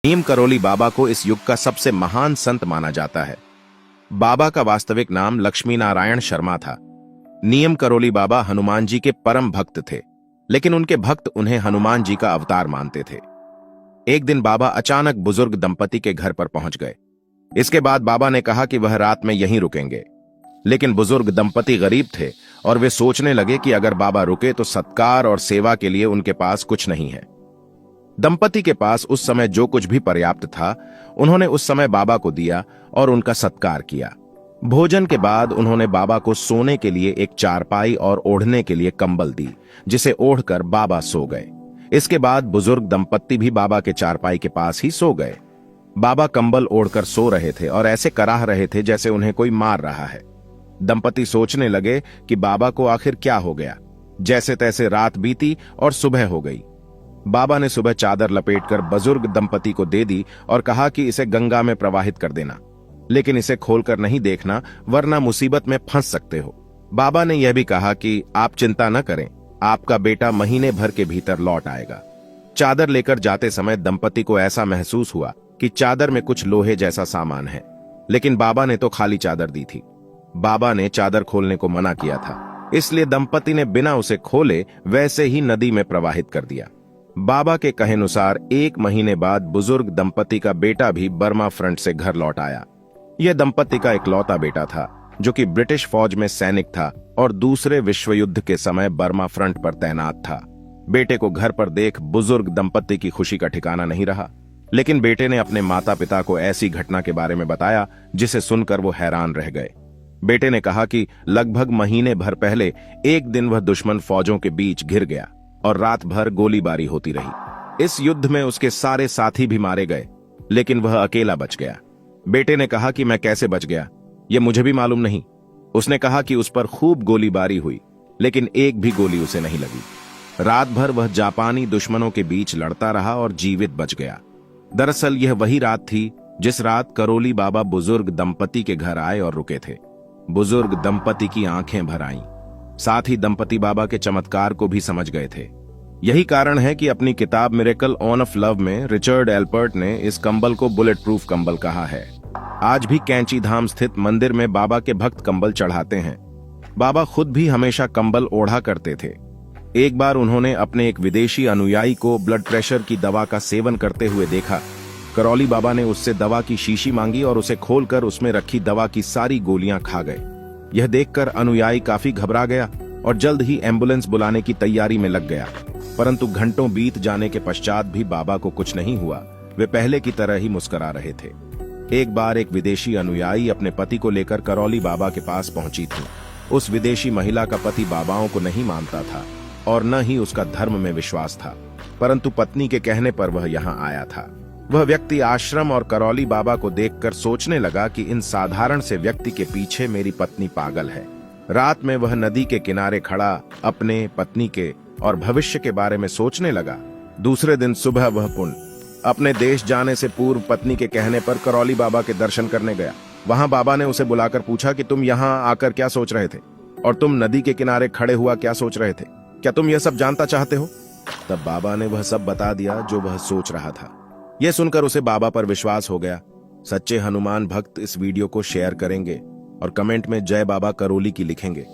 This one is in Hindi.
नीम करोली बाबा को इस युग का सबसे महान संत माना जाता है। बाबा का वास्तविक नाम लक्ष्मी नारायण शर्मा था। नीम करोली बाबा हनुमान जी के परम भक्त थे, लेकिन उनके भक्त उन्हें हनुमान जी का अवतार मानते थे। एक दिन बाबा अचानक बुजुर्ग दंपति के घर पर पहुंच गए। इसके बाद बाबा ने कहा कि वह रात में यहीं रुकेंगे, लेकिन बुजुर्ग दंपति गरीब थे और वे सोचने लगे कि अगर बाबा रुके तो सत्कार और सेवा के लिए उनके पास कुछ नहीं है। दंपति के पास उस समय जो कुछ भी पर्याप्त था, उन्होंने उस समय बाबा को दिया और उनका सत्कार किया। भोजन के बाद उन्होंने बाबा को सोने के लिए एक चारपाई और ओढ़ने के लिए कंबल दी, जिसे ओढ़कर बाबा सो गए। इसके बाद बुजुर्ग दंपत्ति भी बाबा के चारपाई के पास ही सो गए। बाबा कंबल ओढ़कर सो रहे थे और ऐसे कराह रहे थे जैसे उन्हें कोई मार रहा है। दंपति सोचने लगे कि बाबा को आखिर क्या हो गया। जैसे तैसे रात बीती और सुबह हो गई। बाबा ने सुबह चादर लपेटकर बुजुर्ग दंपति को दे दी और कहा कि इसे गंगा में प्रवाहित कर देना, लेकिन इसे खोलकर नहीं देखना, वरना मुसीबत में फंस सकते हो। बाबा ने यह भी कहा कि आप चिंता न करें, आपका बेटा महीने भर के भीतर लौट आएगा। चादर लेकर जाते समय दंपति को ऐसा महसूस हुआ कि चादर में कुछ लोहे जैसा सामान है, लेकिन बाबा ने तो खाली चादर दी थी। बाबा ने चादर खोलने को मना किया था, इसलिए दंपति ने बिना उसे खोले वैसे ही नदी में प्रवाहित कर दिया। बाबा के कहेनुसार 1 महीने बाद बुजुर्ग दंपति का बेटा भी बर्मा फ्रंट से घर लौट आया। यह दंपति का इकलौता बेटा था, जो कि ब्रिटिश फौज में सैनिक था और दूसरे विश्व युद्ध के समय बर्मा फ्रंट पर तैनात था। बेटे को घर पर देख बुजुर्ग दंपति की खुशी का ठिकाना नहीं रहा, लेकिन बेटे ने अपने माता पिता को ऐसी घटना के बारे में बताया जिसे सुनकर वो हैरान रह गए। बेटे ने कहा कि लगभग महीने भर पहले एक दिन वह दुश्मन फौजों के बीच घिर गया और रात भर गोलीबारी होती रही। इस युद्ध में उसके सारे साथी भी मारे गए, लेकिन वह अकेला बच गया। बेटे ने कहा कि मैं कैसे बच गया, यह मुझे भी मालूम नहीं। उसने कहा कि उस पर खूब गोलीबारी हुई, लेकिन एक भी गोली उसे नहीं लगी। रात भर वह जापानी दुश्मनों के बीच लड़ता रहा और जीवित बच गया। दरअसल यह वही रात थी जिस रात करोली बाबा बुजुर्ग दंपति के घर आए और रुके थे। बुजुर्ग दंपति की आंखें भर आईं। साथ ही दंपति बाबा के चमत्कार को भी समझ गए थे। यही कारण है कि अपनी किताब मिरेकल ऑन ऑफ लव में रिचर्ड एल्पर्ट ने इस कंबल को बुलेट प्रूफ कंबल कहा है। आज भी कैंची धाम स्थित मंदिर में बाबा के भक्त कंबल चढ़ाते हैं। बाबा खुद भी हमेशा कंबल ओढ़ा करते थे। एक बार उन्होंने अपने एक विदेशी अनुयायी को ब्लड प्रेशर की दवा का सेवन करते हुए देखा। करौली बाबा ने उससे दवा की शीशी मांगी और उसे खोलकर उसमें रखी दवा की सारी गोलियां खा गए। यह देखकर अनुयायी काफी घबरा गया और जल्द ही एम्बुलेंस बुलाने की तैयारी में लग गया। परंतु घंटों बीत जाने के पश्चात भी बाबा को कुछ नहीं हुआ। वे पहले की तरह ही मुस्कुरा रहे थे। एक बार एक विदेशी अनुयायी अपने पति को लेकर करौली बाबा के पास पहुंची थी। उस विदेशी महिला का पति बाबाओं को नहीं मानता था और न ही उसका धर्म में विश्वास था, परंतु पत्नी के कहने पर वह यहाँ आया था। वह व्यक्ति आश्रम और करौली बाबा को देखकर सोचने लगा कि इन साधारण से व्यक्ति के पीछे मेरी पत्नी पागल है। रात में वह नदी के किनारे खड़ा अपने पत्नी के और भविष्य के बारे में सोचने लगा। दूसरे दिन सुबह वह पुनः अपने देश जाने से पूर्व पत्नी के कहने पर करौली बाबा के दर्शन करने गया। वहां बाबा ने उसे बुलाकर पूछा कि तुम यहाँ आकर क्या सोच रहे थे और तुम नदी के किनारे खड़े हुआ क्या सोच रहे थे? क्या तुम यह सब जानता चाहते हो? तब बाबा ने वह सब बता दिया जो वह सोच रहा था। यह सुनकर उसे बाबा पर विश्वास हो गया। सच्चे हनुमान भक्त इस वीडियो को शेयर करेंगे और कमेंट में जय बाबा करौली की लिखेंगे।